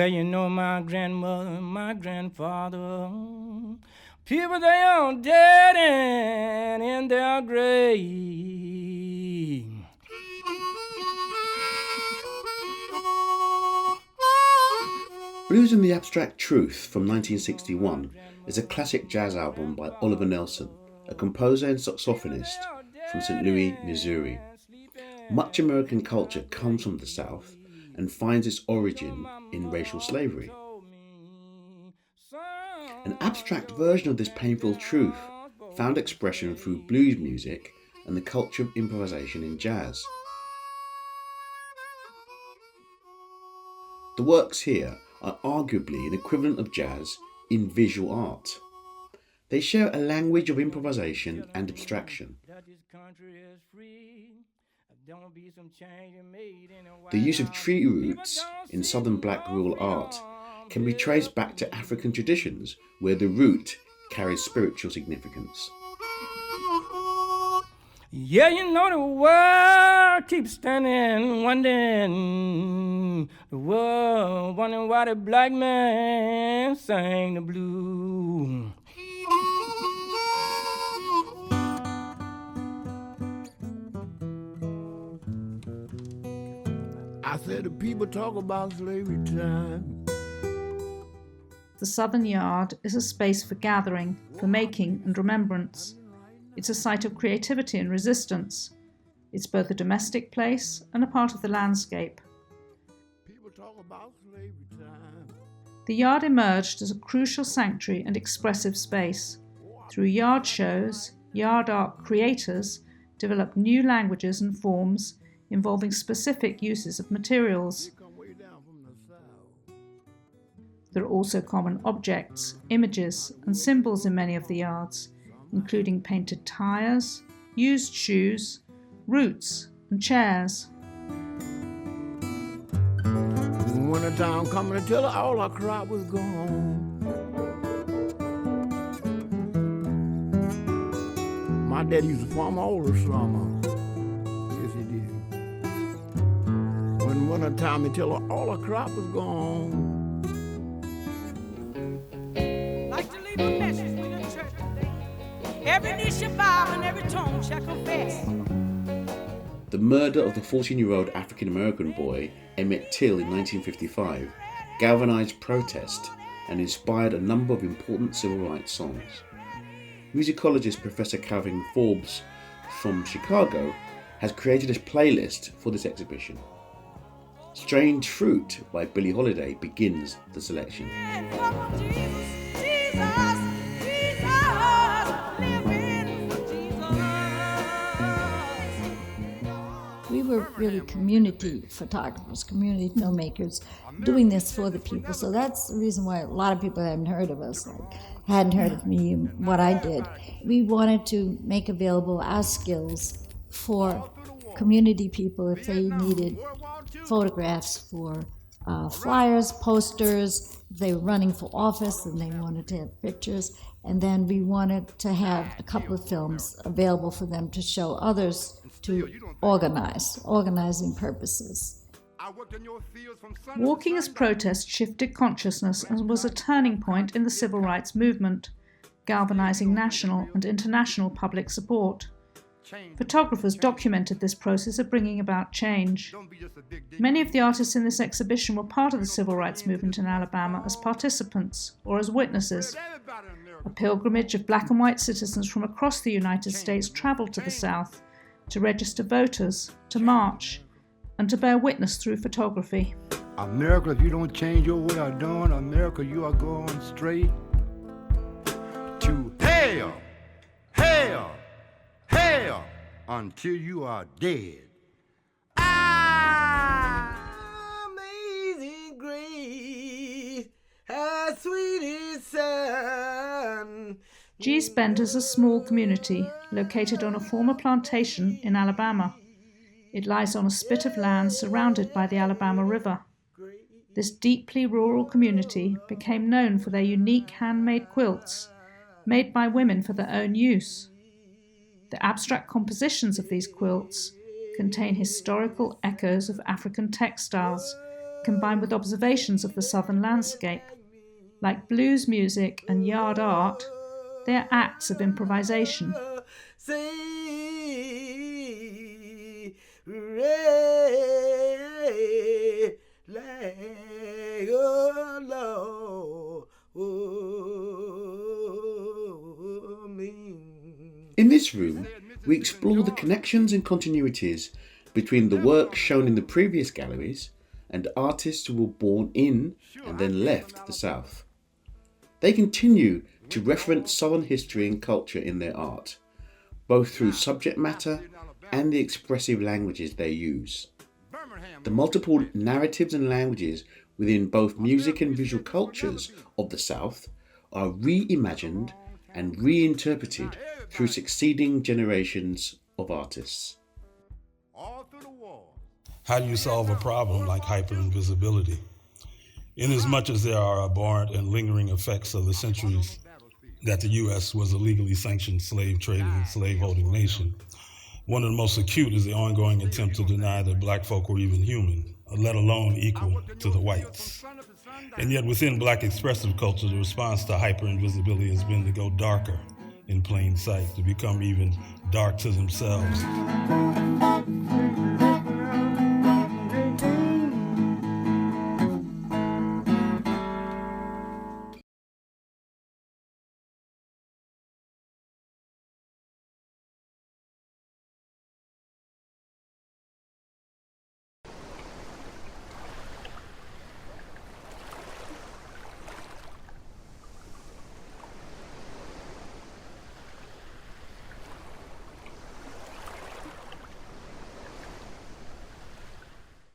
Well, you know my grandmother and my grandfather, people they are dead and in their grave. Blues and the Abstract Truth from 1961 is a classic jazz album by Oliver Nelson, a composer and saxophonist from St. Louis, Missouri. Much American culture comes from the South and finds its origin in racial slavery. An abstract version of this painful truth found expression through blues music and the culture of improvisation in jazz. The works here are arguably an equivalent of jazz in visual art. They share a language of improvisation and abstraction. The use of tree roots in southern black rural art can be traced back to African traditions where the root carries spiritual significance. Yeah, you know the world keeps standing, wondering. The world wondering why the black man sang the blues. I said the people talk about slavery time. The Southern Yard is a space for gathering, for making and remembrance. It's a site of creativity and resistance. It's both a domestic place and a part of the landscape. People talk about slavery time. The yard emerged as a crucial sanctuary and expressive space. Through yard shows, yard art creators developed new languages and forms involving specific uses of materials. There are also common objects, images, and symbols in many of the yards, including painted tires, used shoes, roots, and chairs. Wintertime coming until all our crop was gone. My daddy used to farm all the summer. Yes, he did. When wintertime until all our crop was gone. Like to leave a message with the church today. Every knee shall bow and every tongue shall confess. The murder of the 14-year-old African-American boy Emmett Till in 1955 galvanized protest and inspired a number of important civil rights songs. Musicologist Professor Calvin Forbes from Chicago has created a playlist for this exhibition. Strange Fruit by Billie Holiday begins the selection. We were really community photographers, community filmmakers, doing this for the people. So that's the reason why a lot of people hadn't heard of us, hadn't heard of me and what I did. We wanted to make available our skills for community people if they needed photographs for flyers, posters, if they were running for office and they wanted to have pictures. And then we wanted to have a couple of films available for them to show others to organizing purposes. Walking as protest shifted consciousness and was a turning point in the civil rights movement, galvanizing national and international public support. Photographers documented this process of bringing about change. Many of the artists in this exhibition were part of the civil rights movement in Alabama as participants or as witnesses. A pilgrimage of black and white citizens from across the United States traveled to the South to register voters, to march, and to bear witness through photography. America, if you don't change your way of doing, America, you are going straight to hell, hell, hell, until you are dead. Amazing grace, how sweet is sound. Gee's Bend is a small community located on a former plantation in Alabama. It lies on a spit of land surrounded by the Alabama River. This deeply rural community became known for their unique handmade quilts, made by women for their own use. The abstract compositions of these quilts contain historical echoes of African textiles, combined with observations of the southern landscape. Like blues music and yard art, they are acts of improvisation. In this room, we explore the connections and continuities between the work shown in the previous galleries and artists who were born in and then left the South. They continue to reference Southern history and culture in their art, both through subject matter and the expressive languages they use. The multiple narratives and languages within both music and visual cultures of the South are reimagined and reinterpreted through succeeding generations of artists. How do you solve a problem like hyperinvisibility? Inasmuch as there are abhorrent and lingering effects of the centuries that the U.S. was a legally sanctioned slave-trading, slave-holding nation, one of the most acute is the ongoing attempt to deny that black folk were even human, let alone equal to the whites. And yet within black expressive culture, the response to hyperinvisibility has been to go darker in plain sight, to become even dark to themselves.